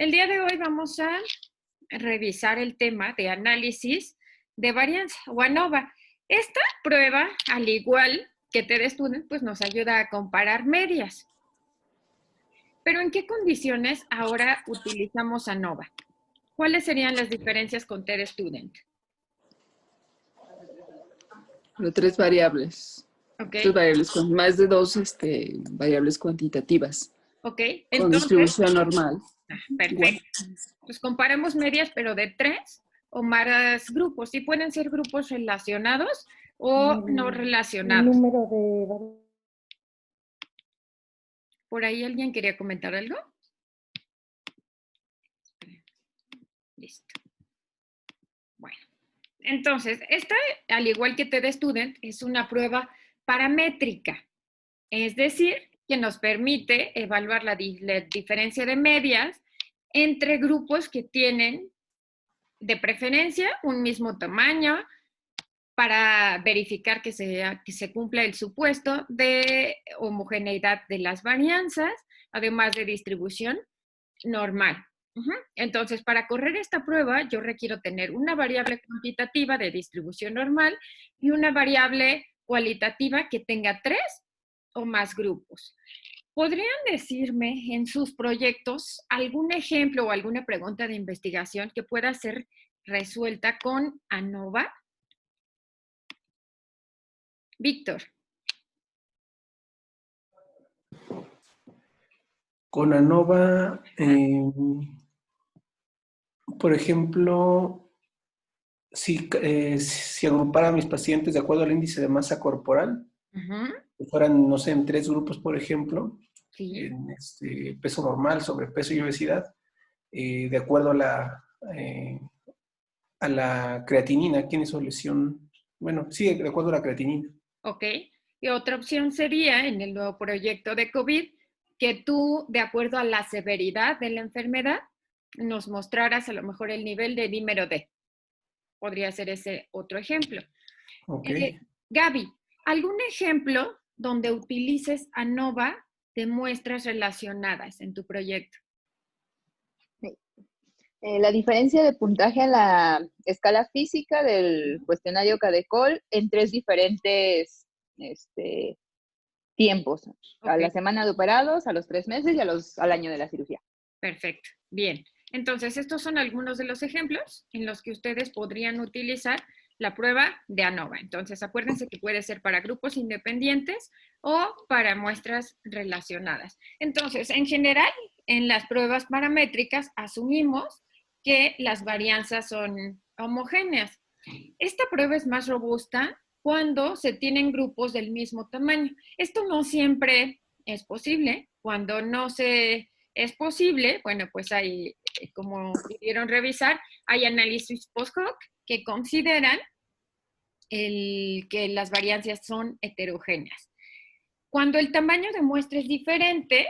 El día de hoy vamos a revisar el tema de análisis de varianza o ANOVA. Esta prueba, al igual que TDStudent, pues nos ayuda a comparar medias. Pero ¿en qué condiciones ahora utilizamos ANOVA? ¿Cuáles serían las diferencias con TDStudent? De tres variables. Okay. Tres variables con más de dos variables cuantitativas. Ok, Con entonces, distribución normal. perfecto. Igual. Pues comparemos medias, pero de 3 o más grupos. Y pueden ser grupos relacionados o no relacionados. El número de... ¿Por ahí alguien quería comentar algo? Listo. Bueno, entonces, esta, al igual que TDStudent, es una prueba paramétrica. Es decir, que nos permite evaluar la diferencia de medias entre grupos que tienen, de preferencia, un mismo tamaño, para verificar que se cumpla el supuesto de homogeneidad de las varianzas, además de distribución normal. Entonces, para correr esta prueba, yo requiero tener una variable cuantitativa de distribución normal y una variable cualitativa que tenga 3 o más grupos. ¿Podrían decirme en sus proyectos algún ejemplo o alguna pregunta de investigación que pueda ser resuelta con ANOVA? Víctor. Con ANOVA, por ejemplo, si agrupara a mis pacientes de acuerdo al índice de masa corporal, que fueran, no sé, en 3 grupos, por ejemplo, Sí. en peso normal, sobrepeso y obesidad, de acuerdo a la creatinina, ¿quién hizo lesión? Bueno, sí, de acuerdo a la creatinina. Ok. Y otra opción sería, en el nuevo proyecto de COVID, que tú, de acuerdo a la severidad de la enfermedad, nos mostraras a lo mejor el nivel de dímero D. Podría ser ese otro ejemplo. Ok. Gaby, ¿algún ejemplo donde utilices ANOVA de muestras relacionadas en tu proyecto? La diferencia de puntaje en la escala física del cuestionario Cadecol en 3 diferentes tiempos. A la semana de operados, a los 3 meses y al año de la cirugía. Perfecto. Bien. Entonces, estos son algunos de los ejemplos en los que ustedes podrían utilizar la prueba de ANOVA. Entonces, acuérdense que puede ser para grupos independientes o para muestras relacionadas. Entonces, en general, en las pruebas paramétricas asumimos que las varianzas son homogéneas. Esta prueba es más robusta cuando se tienen grupos del mismo tamaño. Esto no siempre es posible. Cuando no es posible, bueno, pues hay, como pudieron revisar, hay análisis post-hoc que consideran que las varianzas son heterogéneas. Cuando el tamaño de muestra es diferente,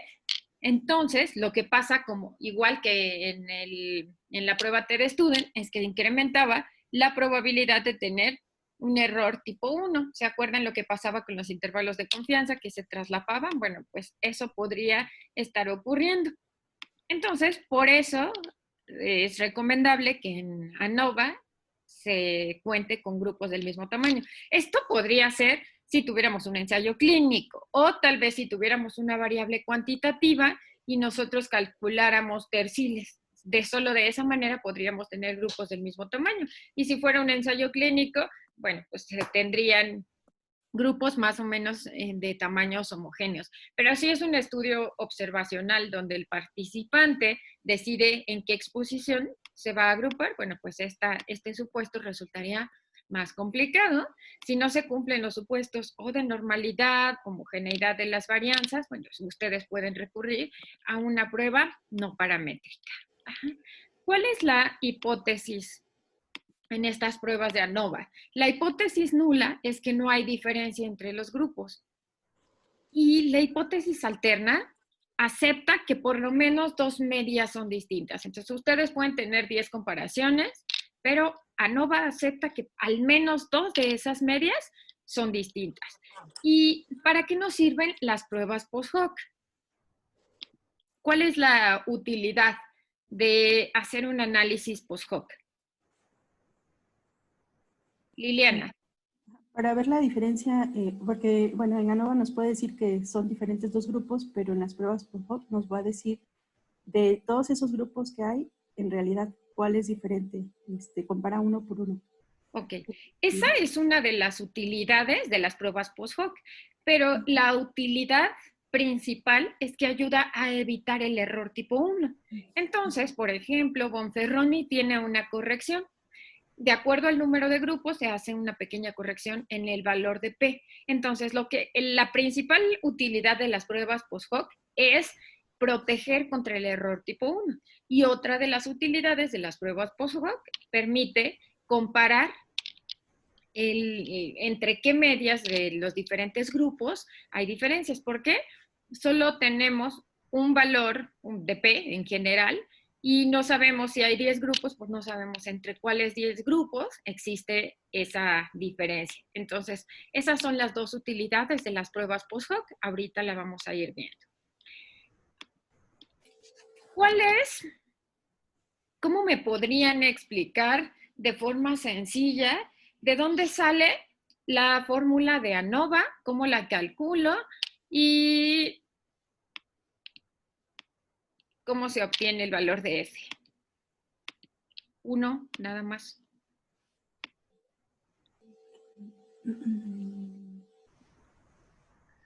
entonces lo que pasa, como igual que en la prueba TDStudent, es que incrementaba la probabilidad de tener un error tipo 1. ¿Se acuerdan lo que pasaba con los intervalos de confianza que se traslapaban? Bueno, pues eso podría estar ocurriendo. Entonces, por eso es recomendable que en ANOVA se cuente con grupos del mismo tamaño. Esto podría ser si tuviéramos un ensayo clínico o tal vez si tuviéramos una variable cuantitativa y nosotros calculáramos terciles. Solo de esa manera podríamos tener grupos del mismo tamaño. Y si fuera un ensayo clínico, bueno, pues se tendrían grupos más o menos de tamaños homogéneos. Pero si es un estudio observacional donde el participante decide en qué exposición se va a agrupar, bueno, pues este supuesto resultaría más complicado. Si no se cumplen los supuestos o de normalidad, homogeneidad de las varianzas, bueno, ustedes pueden recurrir a una prueba no paramétrica. ¿Cuál es la hipótesis en estas pruebas de ANOVA? La hipótesis nula es que no hay diferencia entre los grupos. Y la hipótesis alterna acepta que por lo menos 2 medias son distintas. Entonces, ustedes pueden tener 10 comparaciones, pero ANOVA acepta que al menos 2 de esas medias son distintas. ¿Y para qué nos sirven las pruebas post-hoc? ¿Cuál es la utilidad de hacer un análisis post-hoc. Liliana. Para ver la diferencia, porque, bueno, en ANOVA nos puede decir que son diferentes dos grupos, pero en las pruebas post-hoc nos va a decir de todos esos grupos que hay, en realidad, cuál es diferente. Compara uno por uno. Ok, esa es una de las utilidades de las pruebas post-hoc, pero la utilidad principal es que ayuda a evitar el error tipo 1. Entonces, por ejemplo, Bonferroni tiene una corrección. De acuerdo al número de grupos, se hace una pequeña corrección en el valor de P. Entonces, la principal utilidad de las pruebas post-hoc es proteger contra el error tipo 1. Y otra de las utilidades de las pruebas post-hoc permite comparar entre qué medias de los diferentes grupos hay diferencias. ¿Por qué? Solo tenemos un valor de P en general y no sabemos si hay 10 grupos, pues no sabemos entre cuáles 10 grupos existe esa diferencia. Entonces, esas son las dos utilidades de las pruebas post-hoc. Ahorita la vamos a ir viendo. ¿Cómo me podrían explicar de forma sencilla de dónde sale la fórmula de ANOVA, cómo la calculo y cómo se obtiene el valor de F? Uno, nada más.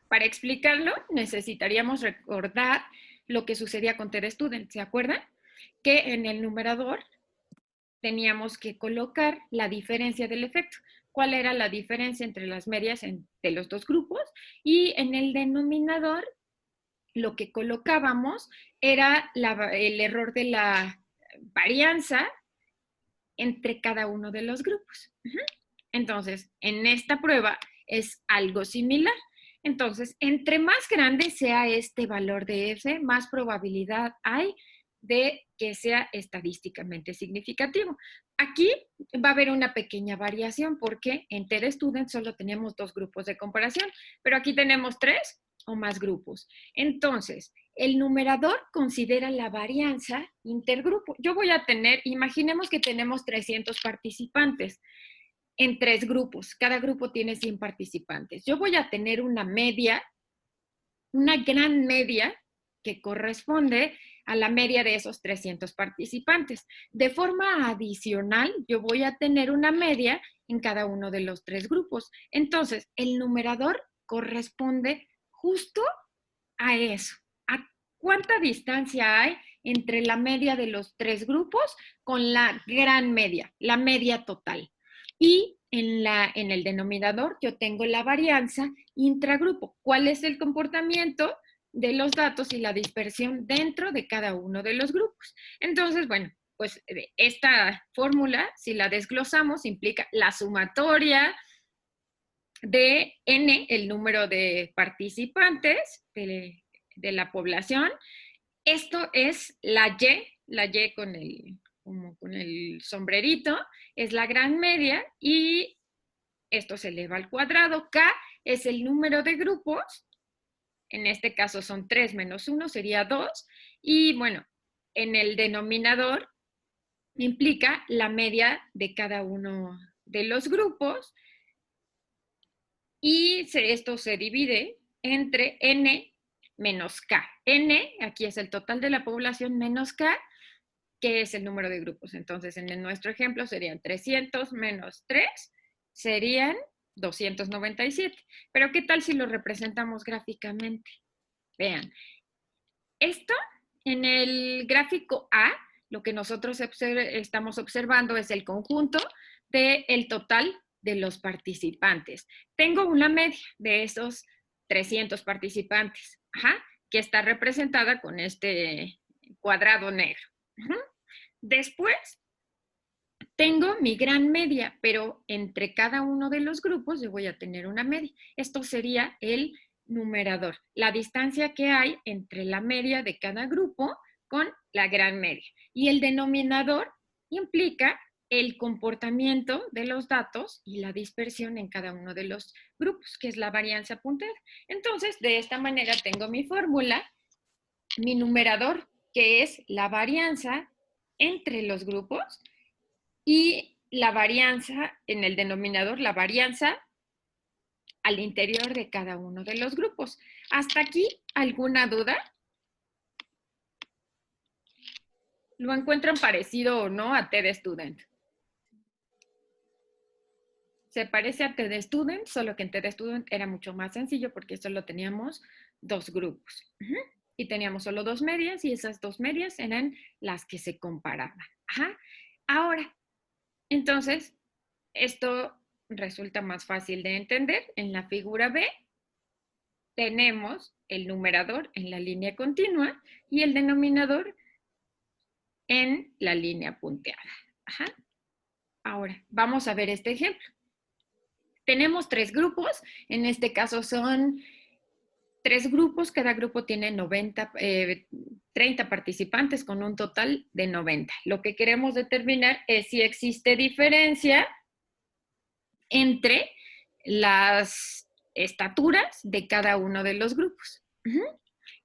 Para explicarlo, necesitaríamos recordar lo que sucedía con TEDstudent, ¿se acuerdan? Que en el numerador teníamos que colocar la diferencia del efecto. ¿Cuál era la diferencia entre las medias de los dos grupos? Y en el denominador, lo que colocábamos era el error de la varianza entre cada uno de los grupos. Entonces, en esta prueba es algo similar. Entonces, entre más grande sea este valor de F, más probabilidad hay de que sea estadísticamente significativo. Aquí va a haber una pequeña variación porque en TEDstudent solo tenemos 2 grupos de comparación, pero aquí tenemos 3 o más grupos. Entonces, el numerador considera la varianza intergrupo. Yo voy a tener, imaginemos que tenemos 300 participantes en 3 grupos. Cada grupo tiene 100 participantes. Yo voy a tener una media, una gran media que corresponde a la media de esos 300 participantes. De forma adicional, yo voy a tener una media en cada uno de los 3 grupos. Entonces, el numerador corresponde justo a eso. ¿A cuánta distancia hay entre la media de los 3 grupos con la gran media, la media total? Y en el denominador yo tengo la varianza intragrupo. ¿Cuál es el comportamiento de los datos y la dispersión dentro de cada uno de los grupos? Entonces, bueno, pues esta fórmula, si la desglosamos, implica la sumatoria de n, el número de participantes de la población. Esto es la Y con el sombrerito, es la gran media y esto se eleva al cuadrado. K es el número de grupos, en este caso son 3 menos 1, sería 2. Y bueno, en el denominador implica la media de cada uno de los grupos y esto se divide entre N menos K. N, aquí es el total de la población, menos K, que es el número de grupos. Entonces, en nuestro ejemplo serían 300 menos 3, serían 297. Pero, ¿qué tal si lo representamos gráficamente? Vean, esto en el gráfico A, lo que nosotros estamos observando es el conjunto del total de los participantes. Tengo una media de esos 300 participantes, que está representada con este cuadrado negro. Después, tengo mi gran media, pero entre cada uno de los grupos yo voy a tener una media. Esto sería el numerador, la distancia que hay entre la media de cada grupo con la gran media. Y el denominador implica el comportamiento de los datos y la dispersión en cada uno de los grupos, que es la varianza puntera. Entonces, de esta manera tengo mi fórmula, mi numerador, que es la varianza entre los grupos y la varianza en el denominador, la varianza al interior de cada uno de los grupos. ¿Hasta aquí alguna duda? ¿Lo encuentran parecido o no a TED Student? Se parece a TED Student, solo que en TED Student era mucho más sencillo porque solo teníamos 2 grupos. Y teníamos solo 2 medias y esas 2 medias eran las que se comparaban. Ahora, entonces, esto resulta más fácil de entender. En la figura B tenemos el numerador en la línea continua y el denominador en la línea punteada. Ahora, vamos a ver este ejemplo. Tenemos 3 grupos, en este caso son 3 grupos, cada grupo tiene 30 participantes con un total de 90. Lo que queremos determinar es si existe diferencia entre las estaturas de cada uno de los grupos.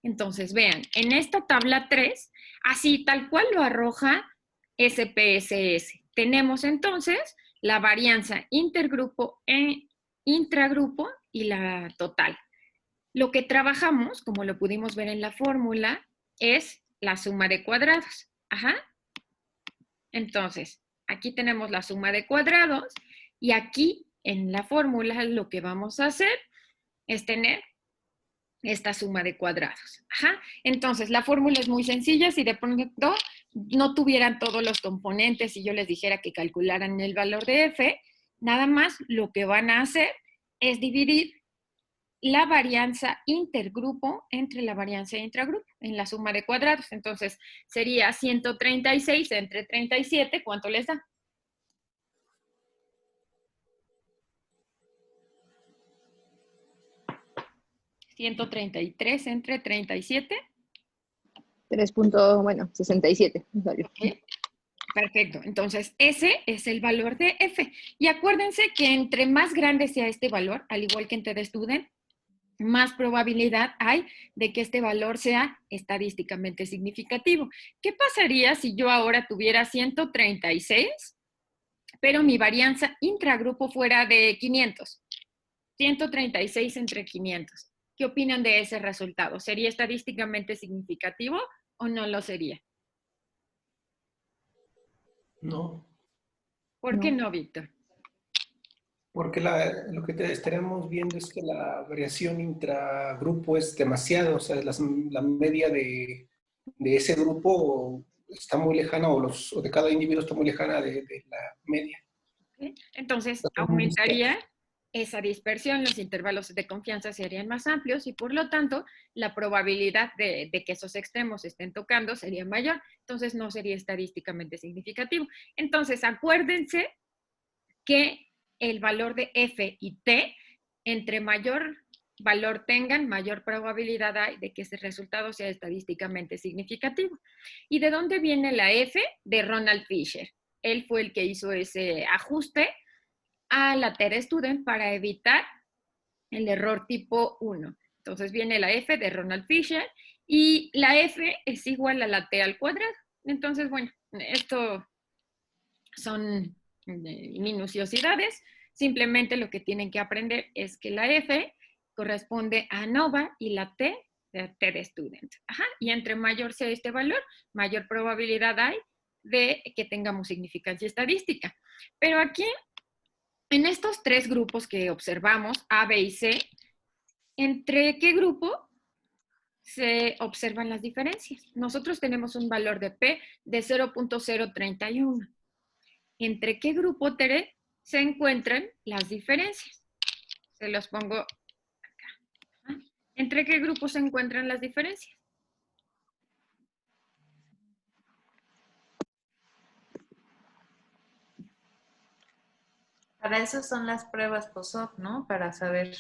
Entonces, vean, en esta tabla 3, así tal cual lo arroja SPSS. Tenemos entonces la varianza intergrupo e intragrupo y la total. Lo que trabajamos, como lo pudimos ver en la fórmula, es la suma de cuadrados. Entonces, aquí tenemos la suma de cuadrados y aquí en la fórmula lo que vamos a hacer es tener esta suma de cuadrados. Entonces, la fórmula es muy sencilla. Si de pronto no tuvieran todos los componentes y yo les dijera que calcularan el valor de f, nada más lo que van a hacer es dividir la varianza intergrupo entre la varianza intragrupo en la suma de cuadrados. Entonces, sería 136 entre 37, ¿cuánto les da? ¿133 entre 37? 3.67. Okay. Perfecto. Entonces, ese es el valor de f. Y acuérdense que entre más grande sea este valor, al igual que en TED Student, más probabilidad hay de que este valor sea estadísticamente significativo. ¿Qué pasaría si yo ahora tuviera 136, pero mi varianza intragrupo fuera de 500? 136 entre 500. ¿Qué opinan de ese resultado? ¿Sería estadísticamente significativo o no lo sería? No. ¿Por qué no, Víctor? Porque lo que estaremos viendo es que la variación intragrupo es demasiado, o sea, la media de ese grupo está muy lejana, o de cada individuo está muy lejana de la media. ¿Okay? Entonces, aumentaría esa dispersión, los intervalos de confianza serían más amplios y por lo tanto, la probabilidad de que esos extremos estén tocando sería mayor, entonces no sería estadísticamente significativo. Entonces, acuérdense que el valor de f y t, entre mayor valor tengan, mayor probabilidad hay de que ese resultado sea estadísticamente significativo. ¿Y de dónde viene la f? De Ronald Fisher. Él fue el que hizo ese ajuste a la TED Student para evitar el error tipo 1. Entonces viene la f de Ronald Fisher y la f es igual a la t al cuadrado. Entonces, bueno, esto son minuciosidades. Simplemente lo que tienen que aprender es que la f corresponde a ANOVA y la t de TED Student. Y entre mayor sea este valor, mayor probabilidad hay de que tengamos significancia estadística. Pero aquí, en estos 3 grupos que observamos, A, B y C, ¿entre qué grupo se observan las diferencias? Nosotros tenemos un valor de P de 0.031. ¿Entre qué grupo, Tere, se encuentran las diferencias? Se los pongo acá. ¿Entre qué grupos se encuentran las diferencias? Para eso son las pruebas post-hoc, ¿no? Para saber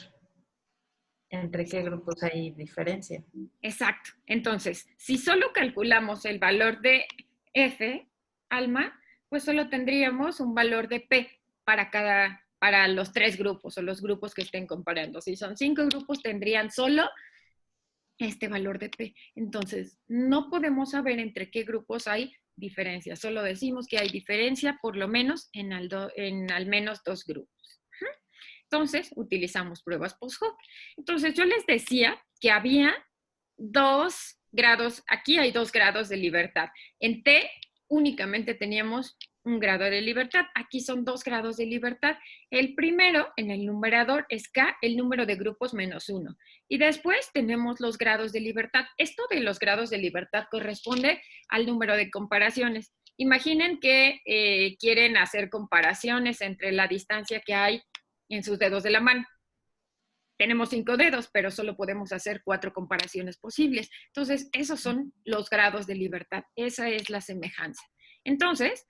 entre qué grupos hay diferencia. Exacto. Entonces, si solo calculamos el valor de F, Alma, pues solo tendríamos un valor de P para los 3 grupos o los grupos que estén comparando. Si son 5 grupos, tendrían solo este valor de P. Entonces, no podemos saber entre qué grupos hay diferencia, solo decimos que hay diferencia por lo menos en al menos 2 grupos. Entonces, utilizamos pruebas post-hoc. Entonces, yo les decía que había 2 grados, aquí hay 2 grados de libertad. En T únicamente teníamos 1 grado de libertad. Aquí son 2 grados de libertad. El primero, en el numerador, es K, el número de grupos menos 1. Y después tenemos los grados de libertad. Esto de los grados de libertad corresponde al número de comparaciones. Imaginen que quieren hacer comparaciones entre la distancia que hay en sus dedos de la mano. Tenemos 5 dedos, pero solo podemos hacer 4 comparaciones posibles. Entonces, esos son los grados de libertad. Esa es la semejanza. Entonces,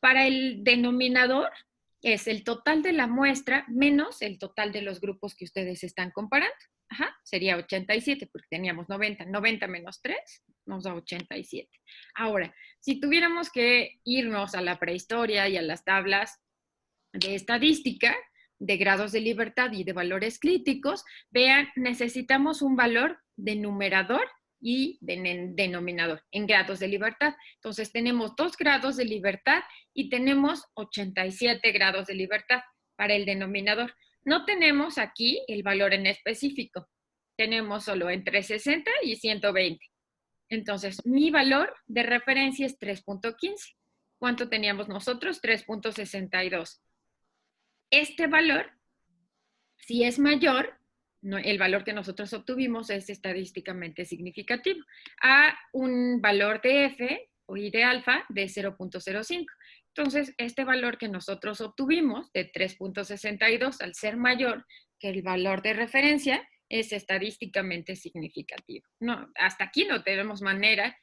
para el denominador es el total de la muestra menos el total de los grupos que ustedes están comparando. Ajá, sería 87 porque teníamos 90. 90 menos 3 nos da 87. Ahora, si tuviéramos que irnos a la prehistoria y a las tablas de estadística, de grados de libertad y de valores críticos, vean, necesitamos un valor de numerador y de denominador en grados de libertad. Entonces tenemos 2 grados de libertad y tenemos 87 grados de libertad para el denominador. No tenemos aquí el valor en específico. Tenemos solo entre 60 y 120. Entonces, mi valor de referencia es 3.15. ¿Cuánto teníamos nosotros? 3.62. Este valor, si es mayor, el valor que nosotros obtuvimos es estadísticamente significativo, a un valor de F o I de alfa de 0.05. Entonces, este valor que nosotros obtuvimos de 3.62, al ser mayor que el valor de referencia, es estadísticamente significativo. No, hasta aquí no tenemos manera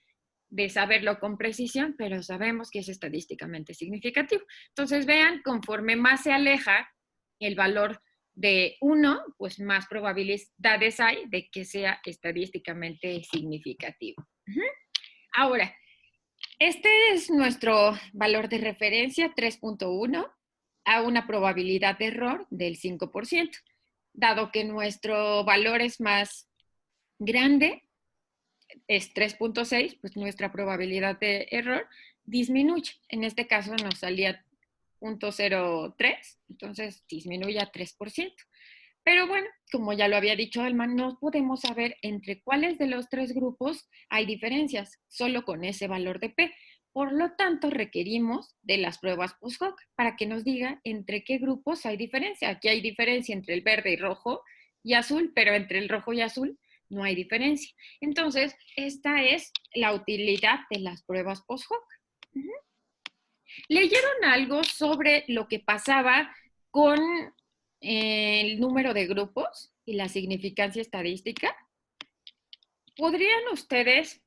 de saberlo con precisión, pero sabemos que es estadísticamente significativo. Entonces, vean, conforme más se aleja el valor de 1, pues más probabilidades hay de que sea estadísticamente significativo. Ahora, este es nuestro valor de referencia, 3.1, a una probabilidad de error del 5%. Dado que nuestro valor es más grande, es 3.6, pues nuestra probabilidad de error disminuye. En este caso nos salía 0.03, entonces disminuye a 3%. Pero bueno, como ya lo había dicho Alma, no podemos saber entre cuáles de los 3 grupos hay diferencias, solo con ese valor de P. Por lo tanto, requerimos de las pruebas post-hoc para que nos diga entre qué grupos hay diferencia. Aquí hay diferencia entre el verde y rojo y azul, pero entre el rojo y azul no hay diferencia. Entonces, esta es la utilidad de las pruebas post-hoc. ¿Leyeron algo sobre lo que pasaba con el número de grupos y la significancia estadística? ¿Podrían ustedes,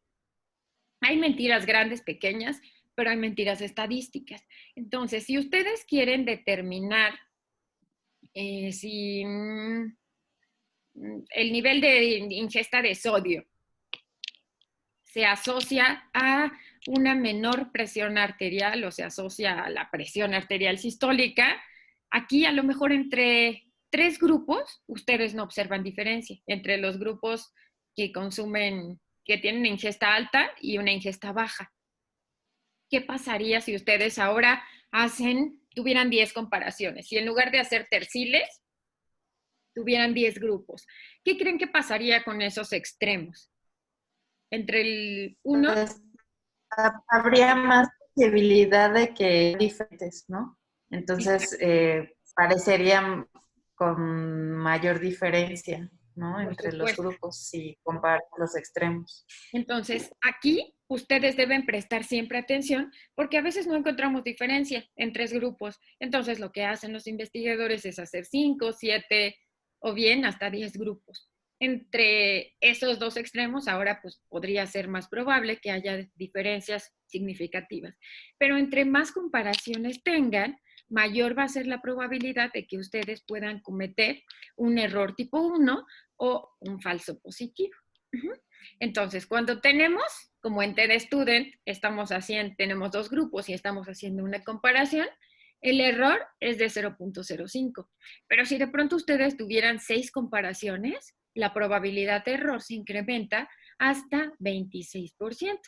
hay mentiras grandes, pequeñas, pero hay mentiras estadísticas? Entonces, si ustedes quieren determinar si el nivel de ingesta de sodio se asocia a una menor presión arterial o se asocia a la presión arterial sistólica, aquí a lo mejor entre 3 grupos ustedes no observan diferencia entre los grupos que consumen, que tienen una ingesta alta y una ingesta baja. ¿Qué pasaría si ustedes ahora tuvieran 10 comparaciones y en lugar de hacer terciles, tuvieran 10 grupos? ¿Qué creen que pasaría con esos extremos? Entre el 1... Pues, habría más posibilidad de que diferentes, ¿no? Entonces, parecerían con mayor diferencia, ¿no? Entre los grupos si comparan los extremos. Entonces, aquí ustedes deben prestar siempre atención porque a veces no encontramos diferencia en 3 grupos. Entonces, lo que hacen los investigadores es hacer 5, 7 o bien hasta 10 grupos. Entre esos 2 extremos, ahora pues podría ser más probable que haya diferencias significativas. Pero entre más comparaciones tengan, mayor va a ser la probabilidad de que ustedes puedan cometer un error tipo 1 o un falso positivo. Entonces, cuando tenemos, como en TED Student, tenemos 2 grupos y estamos haciendo una comparación, el error es de 0.05. Pero si de pronto ustedes tuvieran 6 comparaciones, la probabilidad de error se incrementa hasta 26%.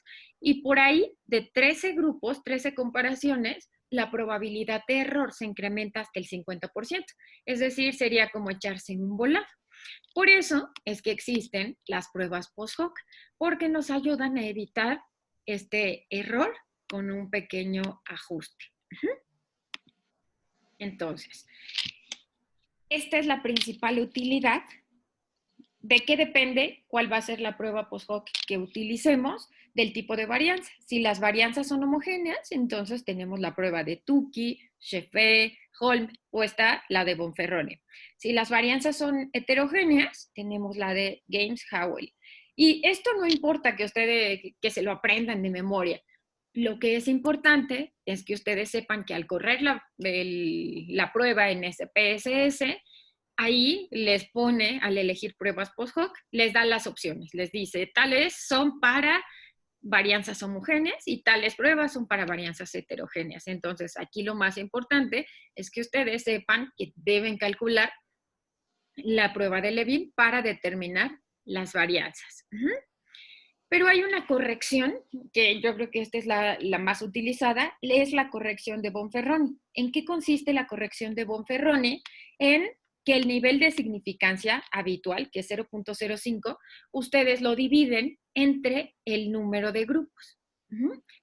Y por ahí, de 13 grupos, 13 comparaciones, la probabilidad de error se incrementa hasta el 50%. Es decir, sería como echarse un volado. Por eso es que existen las pruebas post-hoc, porque nos ayudan a evitar este error con un pequeño ajuste. Entonces, esta es la principal utilidad. ¿De qué depende cuál va a ser la prueba post-hoc que utilicemos? Del tipo de varianza. Si las varianzas son homogéneas, entonces tenemos la prueba de Tukey, Scheffé, Holm o está la de Bonferroni. Si las varianzas son heterogéneas, tenemos la de Games-Howell. Y esto no importa que ustedes que se lo aprendan de memoria. Lo que es importante es que ustedes sepan que al correr la prueba en SPSS, ahí les pone, al elegir pruebas post-hoc, les da las opciones. Les dice, tales son para varianzas homogéneas y tales pruebas son para varianzas heterogéneas. Entonces, aquí lo más importante es que ustedes sepan que deben calcular la prueba de Levin para determinar las varianzas. Pero hay una corrección, que yo creo que esta es la más utilizada, es la corrección de Bonferroni. ¿En qué consiste la corrección de Bonferroni? En que el nivel de significancia habitual, que es 0.05, ustedes lo dividen entre el número de grupos.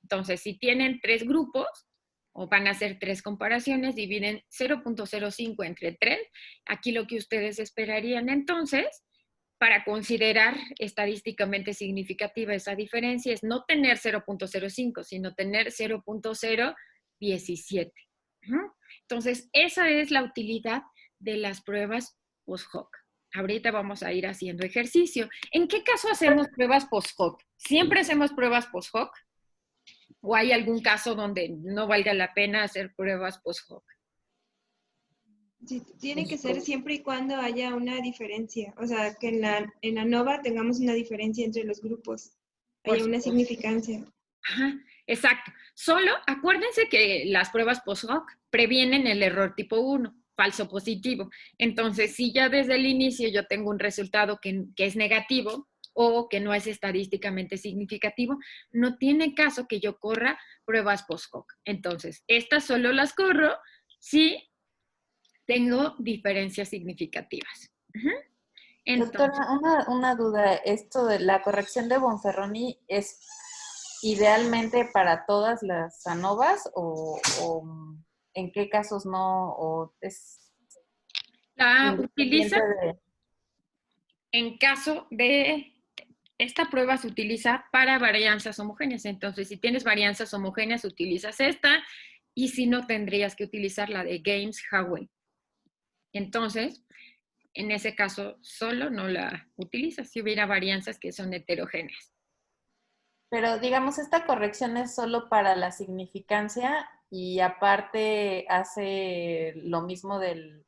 Entonces, si tienen 3 grupos, o van a hacer 3 comparaciones, dividen 0.05 entre 3. Aquí lo que ustedes esperarían entonces, para considerar estadísticamente significativa esa diferencia, es no tener 0.05, sino tener 0.017. Entonces, esa es la utilidad de las pruebas post-hoc. Ahorita vamos a ir haciendo ejercicio. ¿En qué caso hacemos pruebas post-hoc? ¿Siempre hacemos pruebas post-hoc? ¿O hay algún caso donde no valga la pena hacer pruebas post-hoc? Sí, tiene que ser siempre y cuando haya una diferencia. O sea, que en la ANOVA tengamos una diferencia entre los grupos. Haya una significancia. Ajá, exacto. Solo acuérdense que las pruebas post-hoc previenen el error tipo 1, falso positivo. Entonces, si ya desde el inicio yo tengo un resultado que es negativo o que no es estadísticamente significativo, no tiene caso que yo corra pruebas post-hoc. Entonces, estas solo las corro si tengo diferencias significativas. Entonces, Doctora, una duda. ¿Esto de la corrección de Bonferroni es idealmente para todas las ANOVAs o en qué casos no? ¿O es la utiliza de... en caso de... Esta prueba se utiliza para varianzas homogéneas. Entonces, si tienes varianzas homogéneas, utilizas esta. Y si no, tendrías que utilizar la de Games-Howell. Entonces, en ese caso, solo no la utilizas si hubiera varianzas que son heterogéneas. Pero digamos, esta corrección es solo para la significancia y aparte hace lo mismo de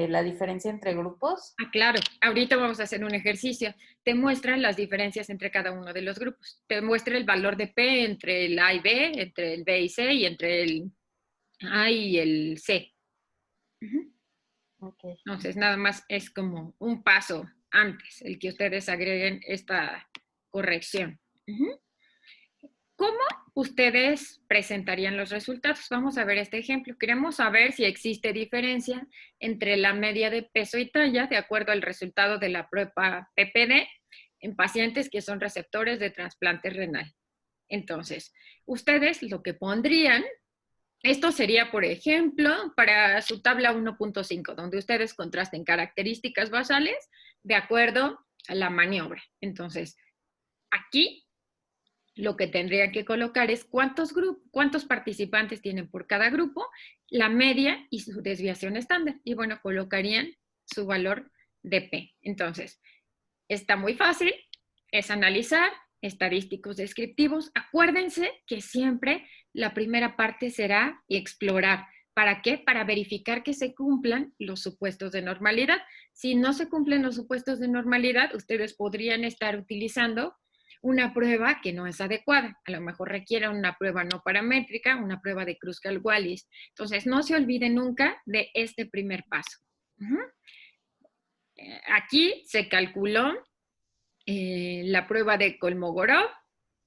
la diferencia entre grupos. Ah, claro. Ahorita vamos a hacer un ejercicio. Te muestran las diferencias entre cada uno de los grupos. Te muestra el valor de P entre el A y B, entre el B y C y entre el A y el C. Okay. Entonces, nada más es como un paso antes, el que ustedes agreguen esta corrección. ¿Cómo ustedes presentarían los resultados? Vamos a ver este ejemplo. Queremos saber si existe diferencia entre la media de peso y talla de acuerdo al resultado de la prueba PPD en pacientes que son receptores de trasplante renal. Entonces, ustedes lo que pondrían, esto sería, por ejemplo, para su tabla 1.5, donde ustedes contrasten características basales de acuerdo a la maniobra. Entonces, aquí lo que tendrían que colocar es cuántos participantes tienen por cada grupo, la media y su desviación estándar. Y bueno, colocarían su valor de P. Entonces, está muy fácil, es analizar, estadísticos descriptivos. Acuérdense que siempre la primera parte será explorar. ¿Para qué? Para verificar que se cumplan los supuestos de normalidad. Si no se cumplen los supuestos de normalidad, ustedes podrían estar utilizando una prueba que no es adecuada. A lo mejor requiere una prueba no paramétrica, una prueba de Kruskal-Wallis. Entonces, no se olviden nunca de este primer paso. Aquí se calculó la prueba de Kolmogorov,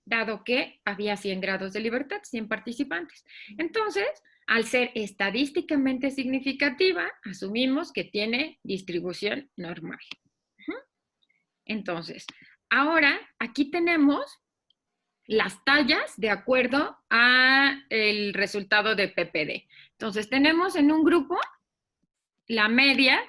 dado que había 100 grados de libertad, 100 participantes. Entonces, al ser estadísticamente significativa, asumimos que tiene distribución normal. Entonces, ahora aquí tenemos las tallas de acuerdo al resultado de PPD. Entonces, tenemos en un grupo la media,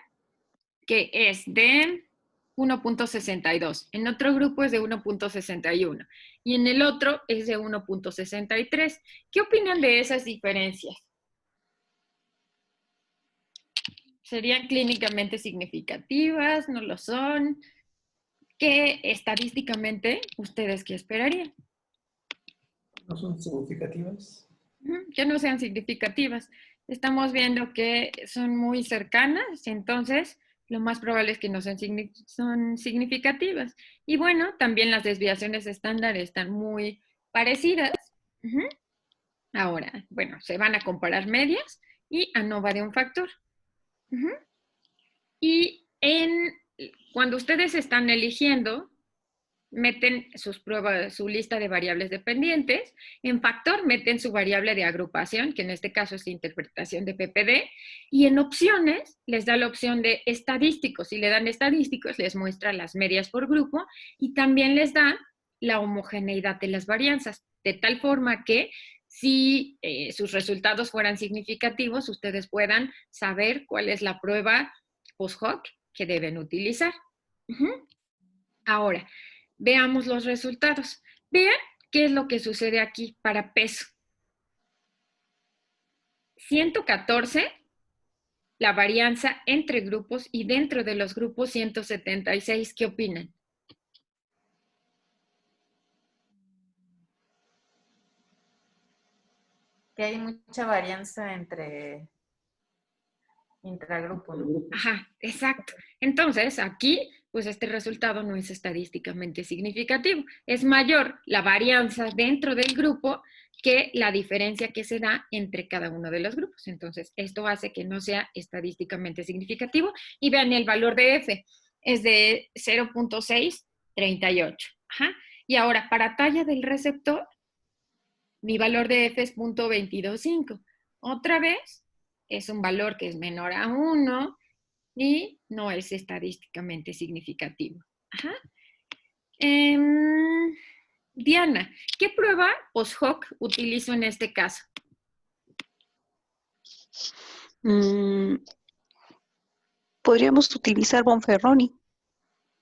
que es de 1.62. En otro grupo es de 1.61. Y en el otro es de 1.63. ¿Qué opinan de esas diferencias? ¿Serían clínicamente significativas? ¿No lo son? ¿Qué estadísticamente ustedes qué esperarían? ¿No son significativas? Que no sean significativas. Estamos viendo que son muy cercanas, entonces lo más probable es que no sean son significativas. Y bueno, también las desviaciones estándar están muy parecidas. Ahora, bueno, se van a comparar medias y ANOVA de un factor. Y cuando ustedes están eligiendo, meten sus pruebas, su lista de variables dependientes. En factor meten su variable de agrupación, que en este caso es interpretación de PPD, y en opciones les da la opción de estadísticos. Si le dan estadísticos, les muestra las medias por grupo y también les da la homogeneidad de las varianzas, de tal forma que si sus resultados fueran significativos, ustedes puedan saber cuál es la prueba post-hoc que deben utilizar. Ahora, veamos los resultados. Vean qué es lo que sucede aquí para peso. 114, la varianza entre grupos, y dentro de los grupos 176. ¿Qué opinan? Que hay mucha varianza entre intragrupos, ¿no? Ajá, exacto. Entonces, aquí, pues este resultado no es estadísticamente significativo. Es mayor la varianza dentro del grupo que la diferencia que se da entre cada uno de los grupos. Entonces, esto hace que no sea estadísticamente significativo. Y vean, el valor de F es de 0.638. Ajá. Y ahora, para talla del receptor, mi valor de F es 0.225. Otra vez, es un valor que es menor a 1 y no es estadísticamente significativo. Ajá. Diana, ¿qué prueba post-hoc utilizo en este caso? Podríamos utilizar Bonferroni.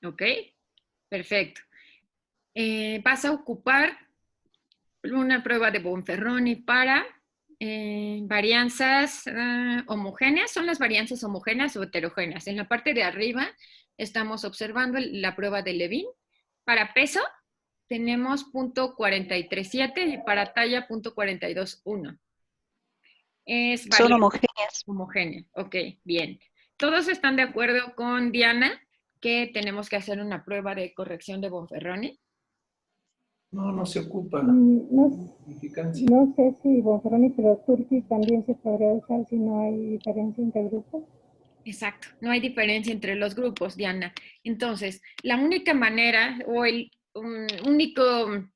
Ok, perfecto. Vas a ocupar una prueba de Bonferroni para varianzas homogéneas. ¿Son las varianzas homogéneas o heterogéneas? En la parte de arriba estamos observando la prueba de Levin. Para peso tenemos 0.437 y para talla 0.421. Son homogéneas. Homogénea, ok, bien. ¿Todos están de acuerdo con Diana que tenemos que hacer una prueba de corrección de Bonferroni? No, no se ocupa. No sé si Bonferroni, pero Turki también se podría usar si no hay diferencia entre grupos. Exacto, no hay diferencia entre los grupos, Diana. Entonces, la única manera o el único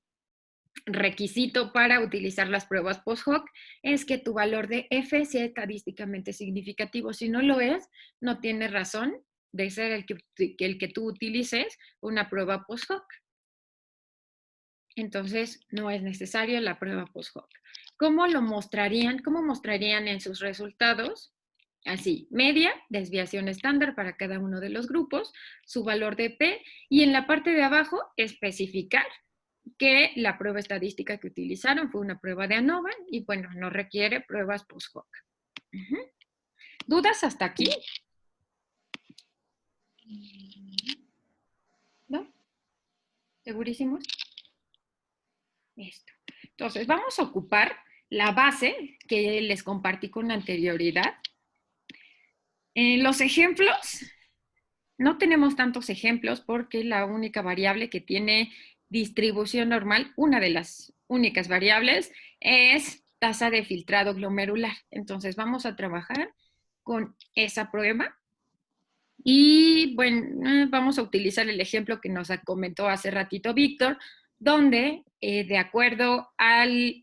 requisito para utilizar las pruebas post-hoc es que tu valor de F sea estadísticamente significativo. Si no lo es, no tiene razón de ser el que tú utilices una prueba post-hoc. Entonces, no es necesaria la prueba post-hoc. ¿Cómo lo mostrarían? ¿Cómo mostrarían en sus resultados? Así, media, desviación estándar para cada uno de los grupos, su valor de P, y en la parte de abajo, especificar que la prueba estadística que utilizaron fue una prueba de ANOVA y, bueno, no requiere pruebas post-hoc. ¿Dudas hasta aquí? ¿No? ¿Segurísimos? Esto. Entonces, vamos a ocupar la base que les compartí con anterioridad. Los ejemplos, no tenemos tantos ejemplos porque la única variable que tiene distribución normal, una de las únicas variables, es tasa de filtrado glomerular. Entonces, vamos a trabajar con esa prueba. Y bueno, vamos a utilizar el ejemplo que nos comentó hace ratito Víctor, donde de acuerdo al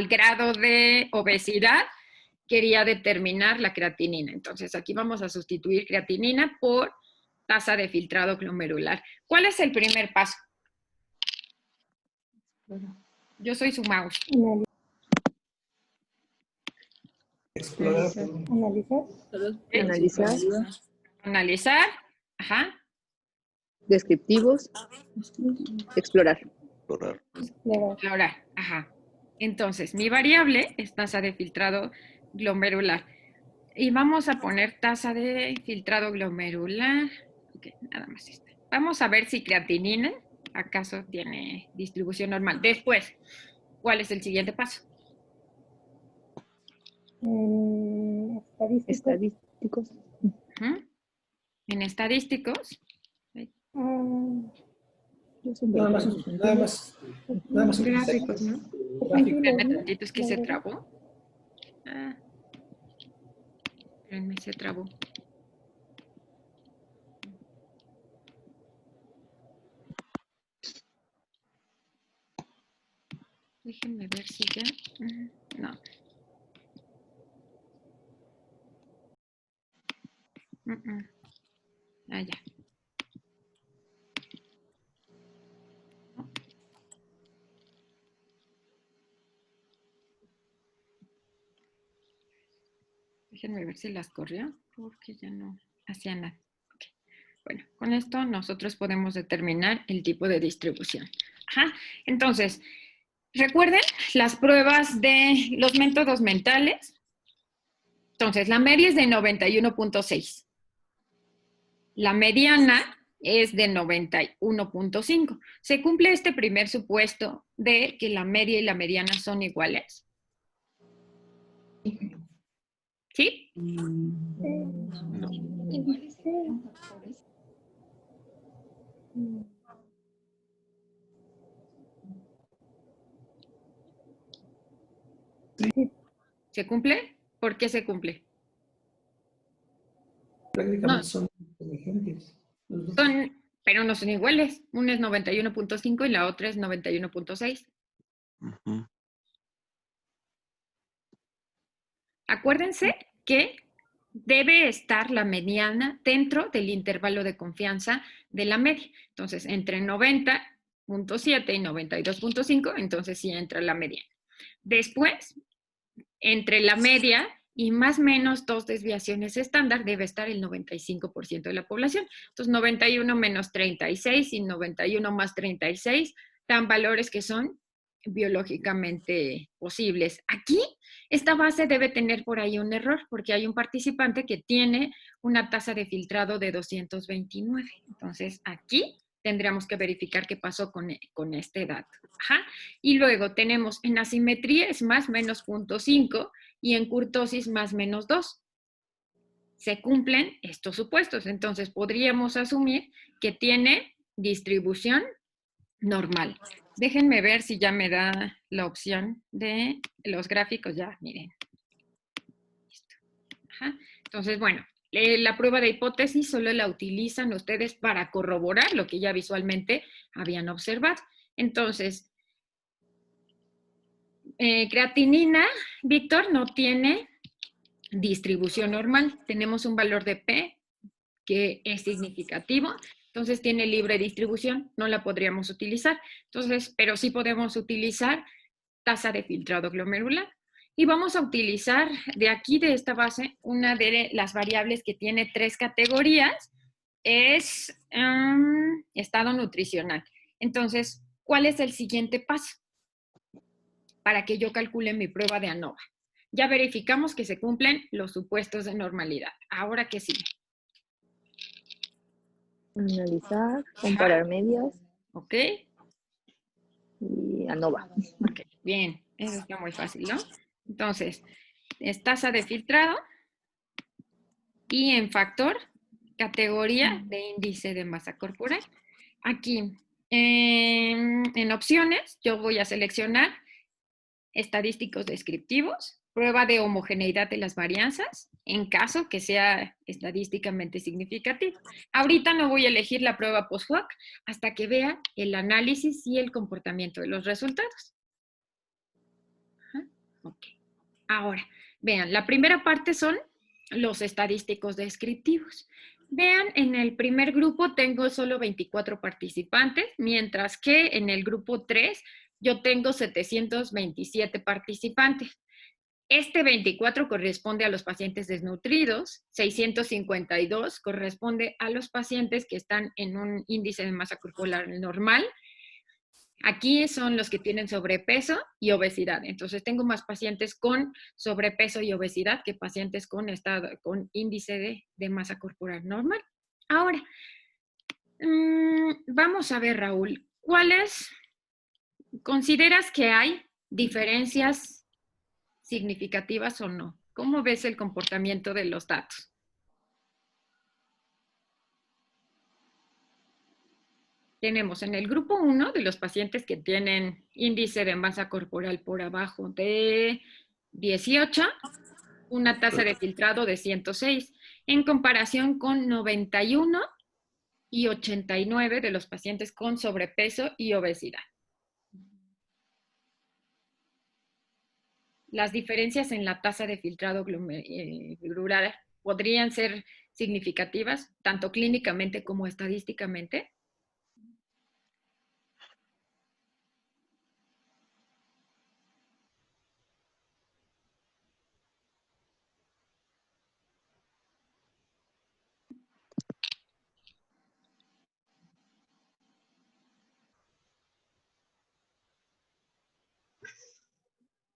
grado de obesidad, quería determinar la creatinina. Entonces, aquí vamos a sustituir creatinina por tasa de filtrado glomerular. ¿Cuál es el primer paso? Yo soy su mouse. Explorar. Analizar. Ajá. Descriptivos. Explorar. Explorar. Ajá. Entonces, mi variable es tasa de filtrado glomerular. Y vamos a poner tasa de filtrado glomerular. Ok, nada más esta. Vamos a ver si creatinina acaso tiene distribución normal. Después, ¿cuál es el siguiente paso? Estadísticos. En estadísticos. Nada más Gráficos, ¿no? Espérenme tantito, es que se trabó. Espérenme, se trabó. Déjenme ver si ya. No. Ah, ya. Déjenme ver si las corrió, porque ya no hacía nada. Okay. Bueno, con esto nosotros podemos determinar el tipo de distribución. Ajá. Entonces, recuerden las pruebas de los métodos mentales. Entonces, la media es de 91.6. La mediana es de 91.5. ¿Se cumple este primer supuesto de que la media y la mediana son iguales? ¿Sí? ¿Se cumple? ¿Por qué se cumple? Prácticamente son inteligentes. Pero no son iguales. Una es 91.5 y la otra es 91.6. Acuérdense que debe estar la mediana dentro del intervalo de confianza de la media. Entonces, entre 90.7 y 92.5, entonces sí entra la mediana. Después, entre la media y más o menos 2 desviaciones estándar debe estar el 95% de la población. Entonces, 91 menos 36 y 91 más 36 dan valores que son biológicamente posibles. Aquí, esta base debe tener por ahí un error, porque hay un participante que tiene una tasa de filtrado de 229. Entonces, aquí tendríamos que verificar qué pasó con este dato. Ajá. Y luego tenemos en asimetría es más menos 0.5 y en curtosis más menos 2. Se cumplen estos supuestos. Entonces, podríamos asumir que tiene distribución normal. Déjenme ver si ya me da la opción de los gráficos. Ya, miren. Listo. Ajá. Entonces, bueno, la prueba de hipótesis solo la utilizan ustedes para corroborar lo que ya visualmente habían observado. Entonces, creatinina, Víctor, no tiene distribución normal. Tenemos un valor de P que es significativo, entonces tiene libre distribución, no la podríamos utilizar. Entonces, pero sí podemos utilizar tasa de filtrado glomerular. Y vamos a utilizar de aquí, de esta base, una de las variables que tiene 3 categorías, es estado nutricional. Entonces, ¿cuál es el siguiente paso? Para que yo calcule mi prueba de ANOVA. Ya verificamos que se cumplen los supuestos de normalidad. ¿Ahora qué sigue? Analizar, comparar medias. Ok. Y ANOVA. Ok, bien. Eso está muy fácil, ¿no? Entonces, es tasa de filtrado y en factor, categoría de índice de masa corporal. Aquí, en opciones, yo voy a seleccionar estadísticos descriptivos prueba de homogeneidad de las varianzas, en caso que sea estadísticamente significativo. Ahorita no voy a elegir la prueba post-hoc hasta que vea el análisis y el comportamiento de los resultados. Ok. Ahora, vean, la primera parte son los estadísticos descriptivos. Vean, en el primer grupo tengo solo 24 participantes, mientras que en el grupo 3 yo tengo 727 participantes. Este 24 corresponde a los pacientes desnutridos, 652 corresponde a los pacientes que están en un índice de masa corporal normal. Aquí son los que tienen sobrepeso y obesidad. Entonces, tengo más pacientes con sobrepeso y obesidad que pacientes con índice de masa corporal normal. Ahora, vamos a ver, Raúl, ¿consideras que hay diferencias significativas o no? ¿Cómo ves el comportamiento de los datos? Tenemos en el grupo 1 de los pacientes que tienen índice de masa corporal por abajo de 18, una tasa de filtrado de 106, en comparación con 91 y 89 de los pacientes con sobrepeso y obesidad. Las diferencias en la tasa de filtrado glomerular podrían ser significativas, tanto clínicamente como estadísticamente.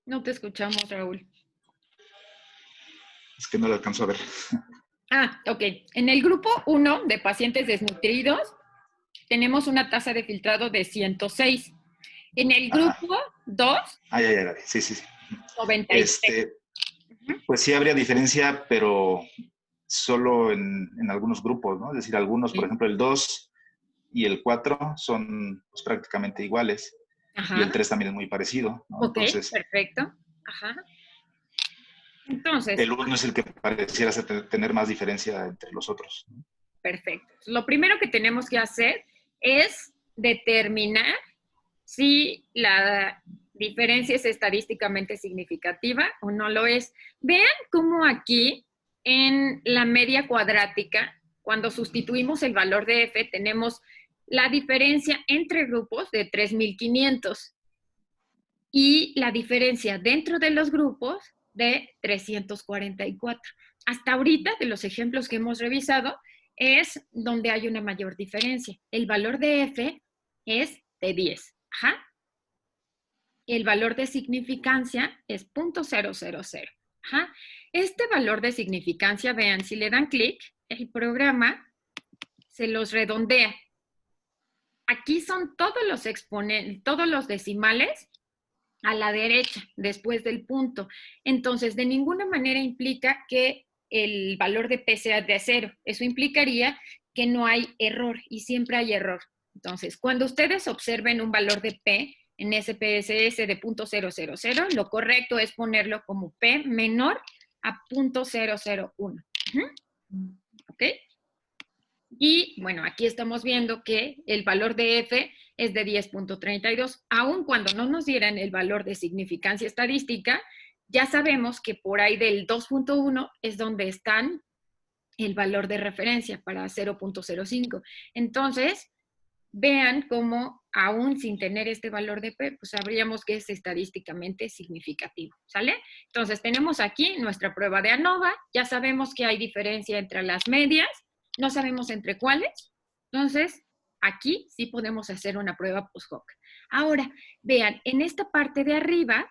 No te escuchamos, Raúl. Es que no lo alcanzo a ver. Ah, ok. En el grupo 1 de pacientes desnutridos tenemos una tasa de filtrado de 106. En el grupo 2, sí. 96. Pues sí habría diferencia, pero solo en algunos grupos, ¿no? Es decir, algunos, por ejemplo, el 2 y el 4 son pues, prácticamente iguales. Ajá. Y el 3 también es muy parecido, ¿no? Ok, entonces, perfecto. Ajá. Entonces, el 1 es el que pareciera tener más diferencia entre los otros, ¿no? Perfecto. Lo primero que tenemos que hacer es determinar si la diferencia es estadísticamente significativa o no lo es. Vean cómo aquí en la media cuadrática, cuando sustituimos el valor de F, tenemos la diferencia entre grupos de 3.500 y la diferencia dentro de los grupos de 344. Hasta ahorita, de los ejemplos que hemos revisado, es donde hay una mayor diferencia. El valor de F es de 10. Ajá. El valor de significancia es 0.000. Ajá. Este valor de significancia, vean, si le dan clic, el programa se los redondea. Aquí son todos los exponentes, todos los decimales a la derecha, después del punto. Entonces, de ninguna manera implica que el valor de P sea de 0. Eso implicaría que no hay error y siempre hay error. Entonces, cuando ustedes observen un valor de P en SPSS de 0.000, lo correcto es ponerlo como P menor a 0.001. ¿Ok? Y bueno, aquí estamos viendo que el valor de F es de 10.32. Aun cuando no nos dieran el valor de significancia estadística, ya sabemos que por ahí del 2.1 es donde están el valor de referencia para 0.05. Entonces, vean cómo aún sin tener este valor de P, pues sabríamos que es estadísticamente significativo, ¿sale? Entonces, tenemos aquí nuestra prueba de ANOVA. Ya sabemos que hay diferencia entre las medias. No sabemos entre cuáles. Entonces, aquí sí podemos hacer una prueba post-hoc. Ahora, vean, en esta parte de arriba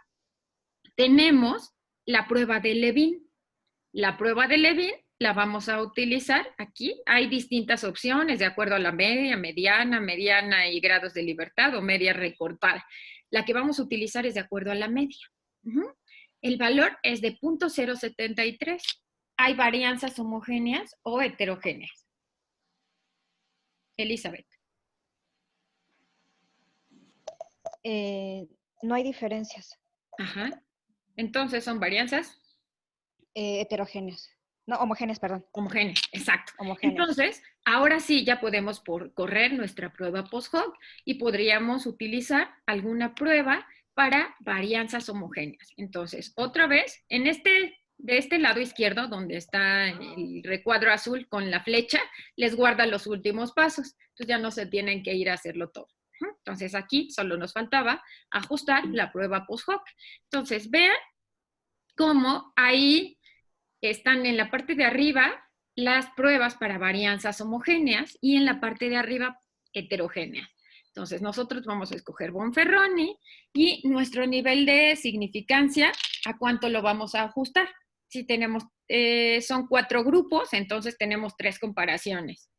tenemos la prueba de Levin. La prueba de Levin la vamos a utilizar aquí. Hay distintas opciones de acuerdo a la media, mediana y grados de libertad o media recortada. La que vamos a utilizar es de acuerdo a la media. El valor es de 0.073. ¿Hay varianzas homogéneas o heterogéneas? Elizabeth. No hay diferencias. Ajá. Entonces son varianzas heterogéneas. No, homogéneas, perdón. Homogéneas, exacto. Homogéneas. Entonces, ahora sí ya podemos correr nuestra prueba post-hoc y podríamos utilizar alguna prueba para varianzas homogéneas. Entonces, otra vez, de este lado izquierdo, donde está el recuadro azul con la flecha, les guarda los últimos pasos. Entonces ya no se tienen que ir a hacerlo todo. Entonces aquí solo nos faltaba ajustar la prueba post-hoc. Entonces, vean cómo ahí están en la parte de arriba las pruebas para varianzas homogéneas y en la parte de arriba heterogéneas. Entonces, nosotros vamos a escoger Bonferroni y nuestro nivel de significancia, ¿a cuánto lo vamos a ajustar? Si tenemos, son 4 grupos, entonces tenemos 3 comparaciones.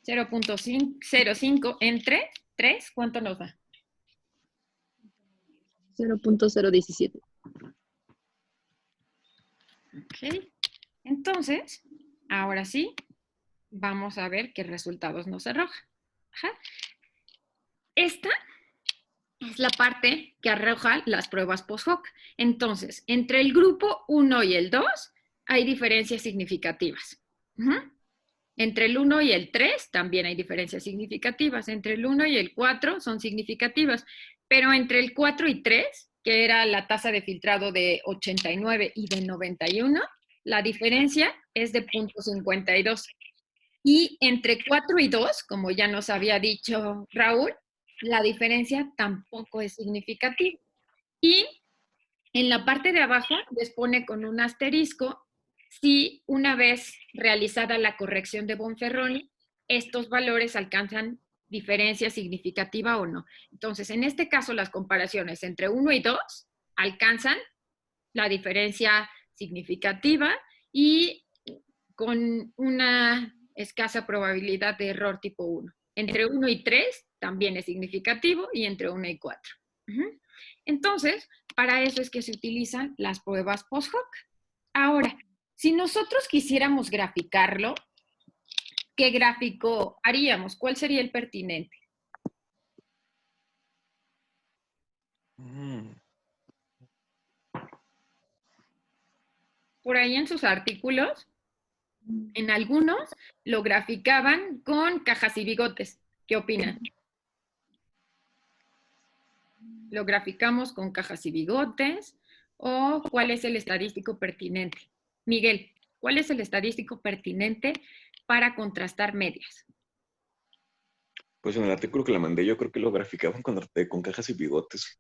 0.05 entre 3, ¿cuánto nos da? 0.017. Ok. Entonces, ahora sí, vamos a ver qué resultados nos arroja. Ajá. Esta es la parte que arroja las pruebas post-hoc. Entonces, entre el grupo 1 y el 2 hay diferencias significativas. Entre el 1 y el 3 también hay diferencias significativas. Entre el 1 y el 4 son significativas. Pero entre el 4 y 3, que era la tasa de filtrado de 89 y de 91, la diferencia es de 0.52. Y entre 4 y 2, como ya nos había dicho Raúl, la diferencia tampoco es significativa. Y en la parte de abajo les pone con un asterisco si una vez realizada la corrección de Bonferroni, estos valores alcanzan diferencia significativa o no. Entonces, en este caso, las comparaciones entre 1 y 2 alcanzan la diferencia significativa y con una escasa probabilidad de error tipo 1. Entre 1 y 3 también es significativo y entre 1 y 4. Entonces, para eso es que se utilizan las pruebas post-hoc. Ahora, si nosotros quisiéramos graficarlo, ¿qué gráfico haríamos? ¿Cuál sería el pertinente? Por ahí en sus artículos, en algunos lo graficaban con cajas y bigotes. ¿Qué opinan? ¿Lo graficamos con cajas y bigotes? ¿O cuál es el estadístico pertinente? Miguel, ¿cuál es el estadístico pertinente para contrastar medias? Pues en el artículo que le mandé yo creo que lo graficaban con cajas y bigotes.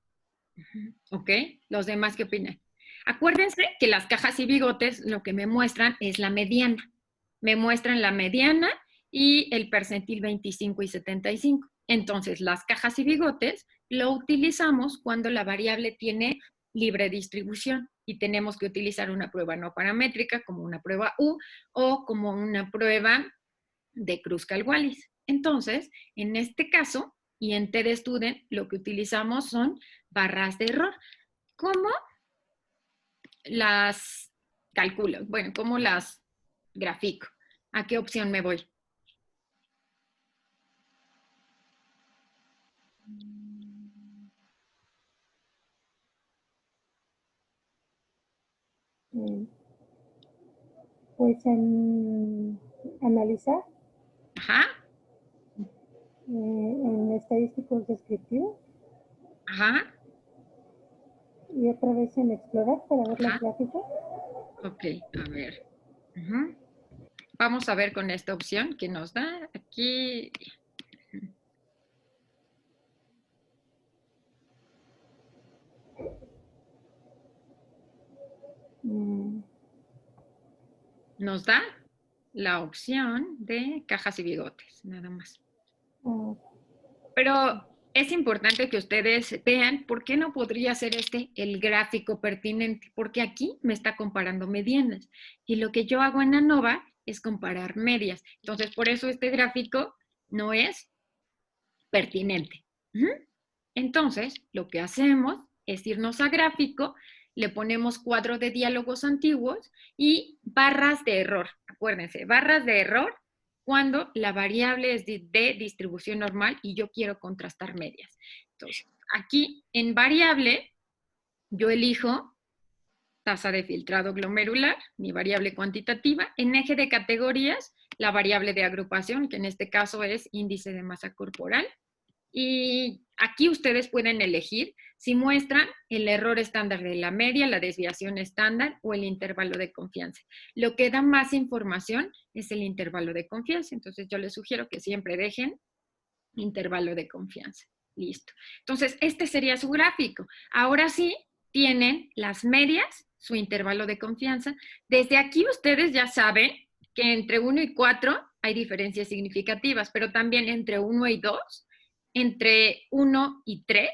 Ok, ¿los demás qué opinan? Acuérdense que las cajas y bigotes lo que me muestran es la mediana. Me muestran la mediana y el percentil 25 y 75. Entonces, las cajas y bigotes lo utilizamos cuando la variable tiene libre distribución y tenemos que utilizar una prueba no paramétrica como una prueba U o como una prueba de Kruskal-Wallis. Entonces, en este caso, y en TDStudent, lo que utilizamos son barras de error. ¿Cómo las calculo? Bueno, ¿cómo las grafico? ¿A qué opción me voy? Pues en analizar. Ajá. En estadísticos descriptivos. Ajá. Y otra vez en explorar para ver las gráficas. Ok, a ver. Vamos a ver con esta opción que nos da aquí. Nos da la opción de cajas y bigotes, nada más. Pero es importante que ustedes vean por qué no podría ser el gráfico pertinente, porque aquí me está comparando medianas y lo que yo hago en ANOVA es comparar medias. Entonces, por eso este gráfico no es pertinente. Entonces, lo que hacemos es irnos a gráfico, le ponemos cuadro de diálogos antiguos y barras de error. Acuérdense, barras de error cuando la variable es de distribución normal y yo quiero contrastar medias. Entonces, aquí en variable, yo elijo tasa de filtrado glomerular, mi variable cuantitativa. En eje de categorías, la variable de agrupación, que en este caso es índice de masa corporal. Y aquí ustedes pueden elegir si muestran el error estándar de la media, la desviación estándar o el intervalo de confianza. Lo que da más información es el intervalo de confianza. Entonces yo les sugiero que siempre dejen intervalo de confianza. Listo. Entonces este sería su gráfico. Ahora sí tienen las medias, su intervalo de confianza. Desde aquí ustedes ya saben que entre 1 y 4 hay diferencias significativas, pero también entre 1 y 2, entre 1 y 3,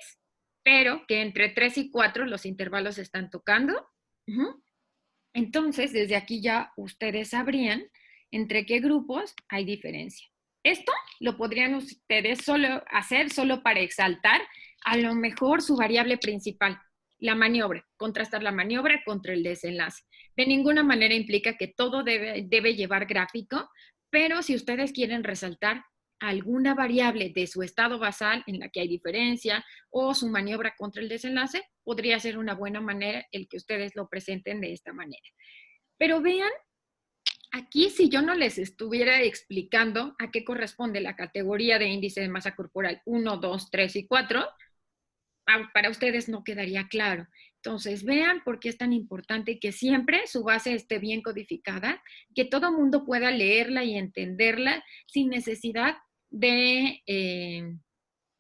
pero que entre 3 y 4 los intervalos se están tocando. Entonces, desde aquí ya ustedes sabrían entre qué grupos hay diferencia. Esto lo podrían ustedes hacer solo para exaltar a lo mejor su variable principal, la maniobra, contrastar la maniobra contra el desenlace. De ninguna manera implica que todo debe llevar gráfico, pero si ustedes quieren resaltar alguna variable de su estado basal en la que hay diferencia o su maniobra contra el desenlace, podría ser una buena manera el que ustedes lo presenten de esta manera. Pero vean, aquí si yo no les estuviera explicando a qué corresponde la categoría de índice de masa corporal 1, 2, 3 y 4, para ustedes no quedaría claro. Entonces, vean por qué es tan importante que siempre su base esté bien codificada, que todo mundo pueda leerla y entenderla sin necesidad de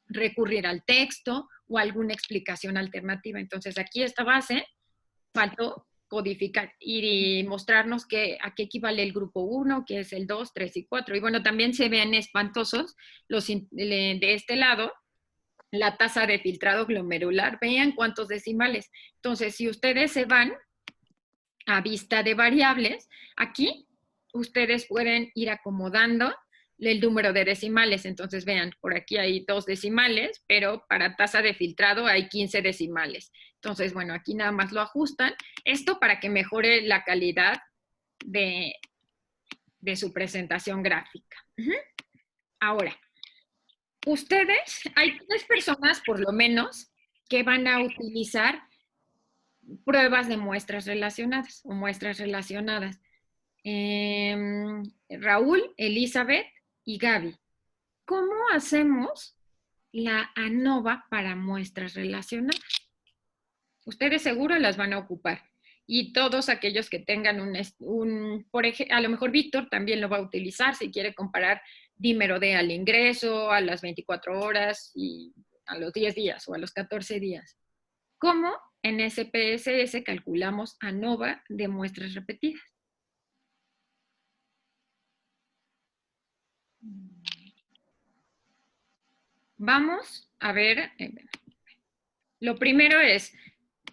recurrir al texto o alguna explicación alternativa. Entonces, aquí esta base faltó codificar y mostrarnos a qué equivale el grupo 1, que es el 2, 3 y 4. Y bueno, también se ven espantosos de este lado, la tasa de filtrado glomerular. Vean cuántos decimales. Entonces, si ustedes se van a vista de variables, aquí ustedes pueden ir acomodando el número de decimales. Entonces, vean, por aquí hay 2 decimales, pero para tasa de filtrado hay 15 decimales. Entonces, bueno, aquí nada más lo ajustan. Esto para que mejore la calidad de su presentación gráfica. Ahora, ustedes, hay 3 personas por lo menos que van a utilizar pruebas de muestras relacionadas o muestras relacionadas. Raúl, Elizabeth y Gaby. ¿Cómo hacemos la ANOVA para muestras relacionadas? Ustedes seguro las van a ocupar. Y todos aquellos que tengan por ejemplo, a lo mejor Víctor también lo va a utilizar si quiere comparar dímero D al ingreso, a las 24 horas y a los 10 días o a los 14 días. ¿Cómo en SPSS calculamos ANOVA de muestras repetidas? Vamos a ver, lo primero es,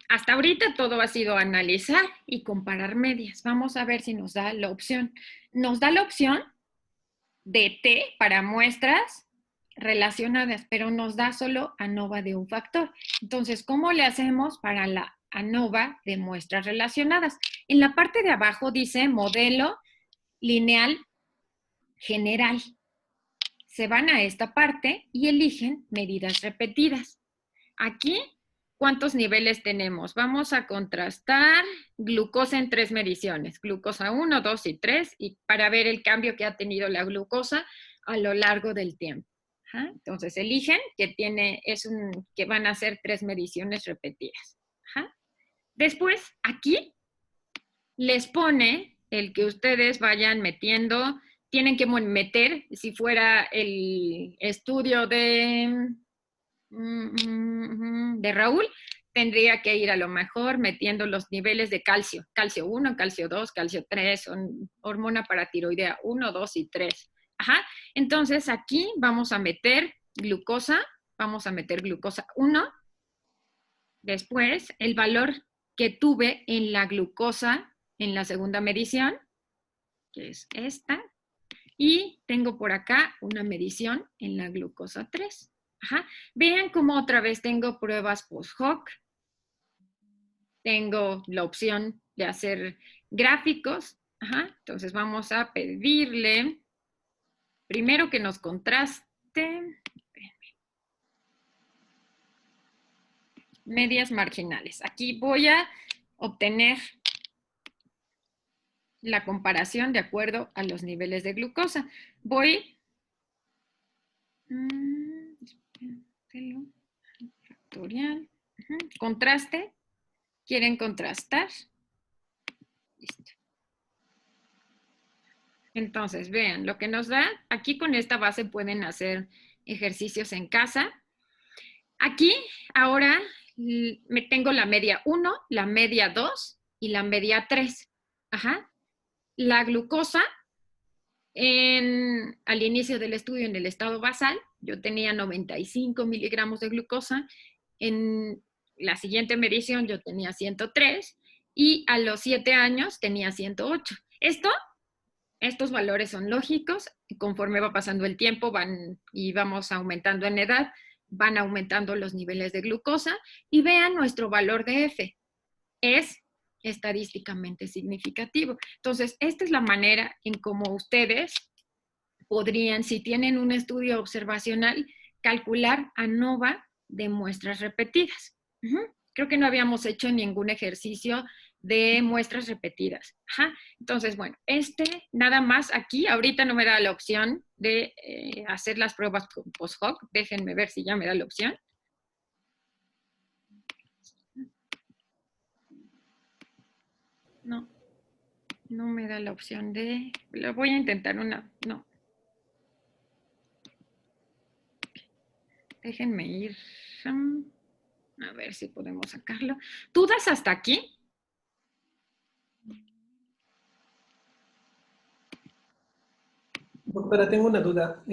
hasta ahorita todo ha sido analizar y comparar medias. Vamos a ver si nos da la opción. Nos da la opción de T para muestras relacionadas, pero nos da solo ANOVA de un factor. Entonces, ¿cómo le hacemos para la ANOVA de muestras relacionadas? En la parte de abajo dice modelo lineal general. Se van a esta parte y eligen medidas repetidas. Aquí, ¿cuántos niveles tenemos? Vamos a contrastar glucosa en 3 mediciones. Glucosa 1, 2 y 3, y para ver el cambio que ha tenido la glucosa a lo largo del tiempo. Entonces, eligen que van a ser 3 mediciones repetidas. Después, aquí, les pone el que ustedes vayan metiendo. Tienen que meter, si fuera el estudio de Raúl, tendría que ir a lo mejor metiendo los niveles de calcio. Calcio 1, calcio 2, calcio 3, hormona paratiroidea 1, 2 y 3. Entonces aquí vamos a meter glucosa 1. Después el valor que tuve en la glucosa en la segunda medición, que es esta. Y tengo por acá una medición en la glucosa 3. Vean cómo otra vez tengo pruebas post-hoc. Tengo la opción de hacer gráficos. Entonces vamos a pedirle primero que nos contraste. Medias marginales. Aquí voy a obtener la comparación de acuerdo a los niveles de glucosa. Voy... factorial. Contraste. ¿Quieren contrastar? Listo. Entonces, vean, lo que nos da, aquí con esta base pueden hacer ejercicios en casa. Aquí, ahora, me tengo la media 1, la media 2 y la media 3. Ajá. La glucosa, al inicio del estudio en el estado basal, yo tenía 95 miligramos de glucosa. En la siguiente medición yo tenía 103 y a los 7 años tenía 108. Estos valores son lógicos, y conforme va pasando el tiempo y vamos aumentando en edad, van aumentando los niveles de glucosa y vean nuestro valor de F. Es estadísticamente significativo. Entonces, esta es la manera en cómo ustedes podrían, si tienen un estudio observacional, calcular ANOVA de muestras repetidas. Creo que no habíamos hecho ningún ejercicio de muestras repetidas. Entonces, bueno, nada más aquí, ahorita no me da la opción de hacer las pruebas post-hoc. Déjenme ver si ya me da la opción. No me da la opción de... Lo voy a intentar no. Déjenme ir... a ver si podemos sacarlo. ¿Dudas hasta aquí? Doctora, tengo una duda.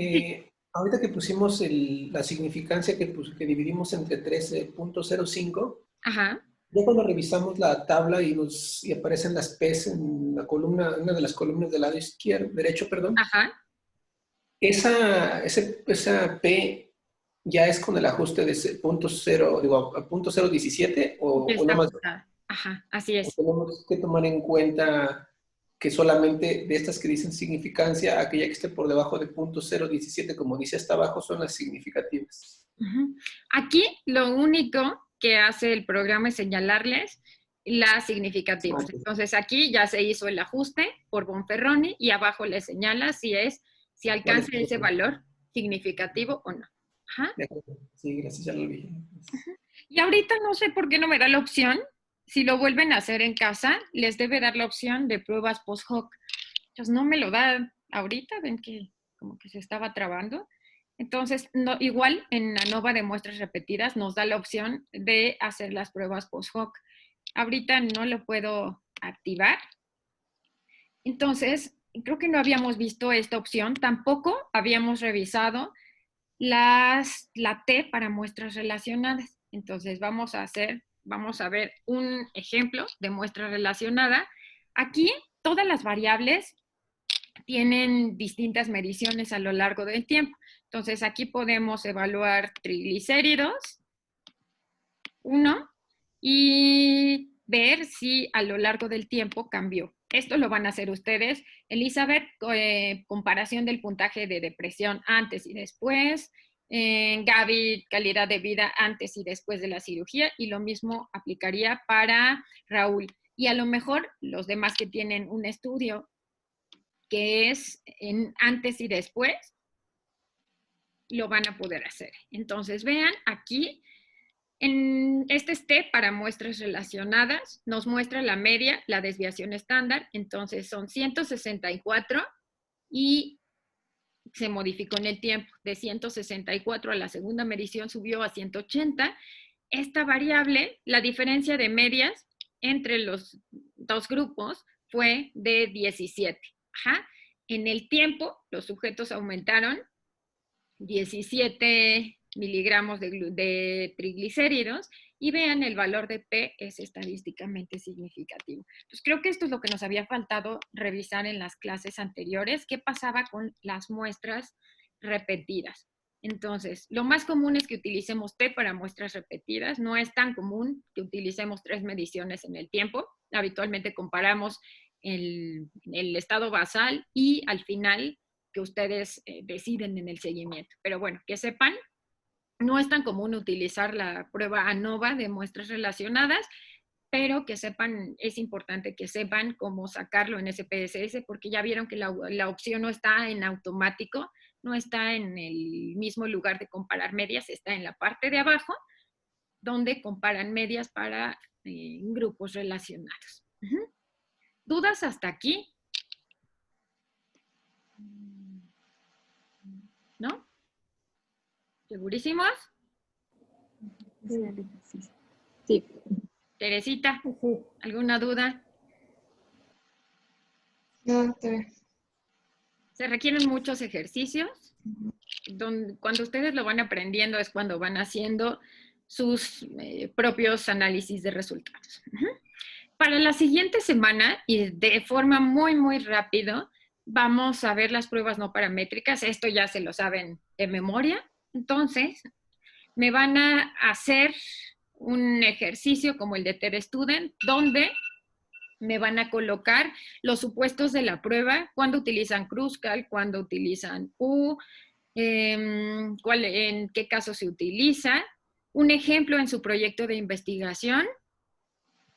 Ahorita que pusimos la significancia que dividimos entre 13.05, ajá, ya cuando revisamos la tabla y aparecen las P's en la columna, una de las columnas del lado derecho, ajá. Esa P ya es con el ajuste de a punto 0.17 o nada más. Ajá, así es. Tenemos que tomar en cuenta que solamente de estas que dicen significancia, aquella que esté por debajo de 0.017, como dice hasta abajo, son las significativas. Aquí lo único que hace el programa es señalarles las significativas. Entonces aquí ya se hizo el ajuste por Bonferroni y abajo le señala si alcanza ese valor significativo o no. Ajá. Sí, gracias, ya lo vi. Y ahorita no sé por qué no me da la opción. Si lo vuelven a hacer en casa, les debe dar la opción de pruebas post-hoc. Entonces no me lo da ahorita, ven que como que se estaba trabando. Entonces, igual en ANOVA de muestras repetidas nos da la opción de hacer las pruebas post-hoc. Ahorita no lo puedo activar. Entonces, creo que no habíamos visto esta opción. Tampoco habíamos revisado la T para muestras relacionadas. Entonces, vamos a ver un ejemplo de muestra relacionada. Aquí, todas las variables tienen distintas mediciones a lo largo del tiempo. Entonces, aquí podemos evaluar triglicéridos, 1, y ver si a lo largo del tiempo cambió. Esto lo van a hacer ustedes. Elizabeth, comparación del puntaje de depresión antes y después. Gaby, calidad de vida antes y después de la cirugía. Y lo mismo aplicaría para Raúl. Y a lo mejor los demás que tienen un estudio que es en antes y después, lo van a poder hacer. Entonces, vean aquí, en este T para muestras relacionadas, nos muestra la media, la desviación estándar. Entonces, son 164 y se modificó en el tiempo. De 164 a la segunda medición subió a 180. Esta variable, la diferencia de medias entre los dos grupos fue de 17. Ajá. En el tiempo, los sujetos aumentaron 17 miligramos de triglicéridos y vean, el valor de P es estadísticamente significativo. Entonces, creo que esto es lo que nos había faltado revisar en las clases anteriores. ¿Qué pasaba con las muestras repetidas? Entonces, lo más común es que utilicemos T para muestras repetidas. No es tan común que utilicemos 3 mediciones en el tiempo. Habitualmente comparamos el estado basal y al final que ustedes deciden en el seguimiento. Pero bueno, que sepan, no es tan común utilizar la prueba ANOVA de muestras relacionadas, pero que sepan, es importante que sepan cómo sacarlo en SPSS, porque ya vieron que la opción no está en automático, no está en el mismo lugar de comparar medias, está en la parte de abajo, donde comparan medias para grupos relacionados. ¿Dudas hasta aquí? ¿No? ¿Segurísimos? Sí. Teresita, ¿alguna duda? No, Se requieren muchos ejercicios. Cuando ustedes lo van aprendiendo es cuando van haciendo sus propios análisis de resultados. Para la siguiente semana, y de forma muy, muy rápido, vamos a ver las pruebas no paramétricas. Esto ya se lo saben de memoria. Entonces, me van a hacer un ejercicio como el de TED Student, donde me van a colocar los supuestos de la prueba, cuándo utilizan Kruskal, cuándo utilizan U, en qué caso se utiliza, un ejemplo en su proyecto de investigación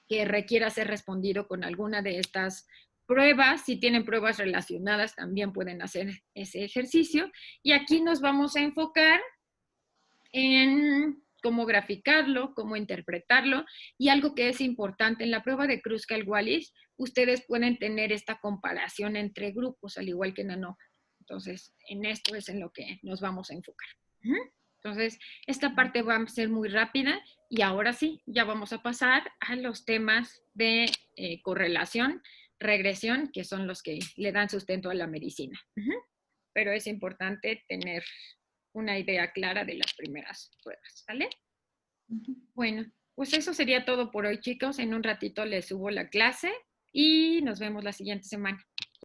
que requiera ser respondido con alguna de estas pruebas. Si tienen pruebas relacionadas, también pueden hacer ese ejercicio. Y aquí nos vamos a enfocar en cómo graficarlo, cómo interpretarlo, y algo que es importante, en la prueba de Kruskal-Wallis, ustedes pueden tener esta comparación entre grupos, al igual que en ANOVA. Entonces, en esto es en lo que nos vamos a enfocar. Entonces, esta parte va a ser muy rápida, y ahora sí, ya vamos a pasar a los temas de correlación, regresión, que son los que le dan sustento a la medicina. Pero es importante tener una idea clara de las primeras pruebas, ¿vale? Bueno, pues eso sería todo por hoy, chicos. En un ratito les subo la clase y nos vemos la siguiente semana.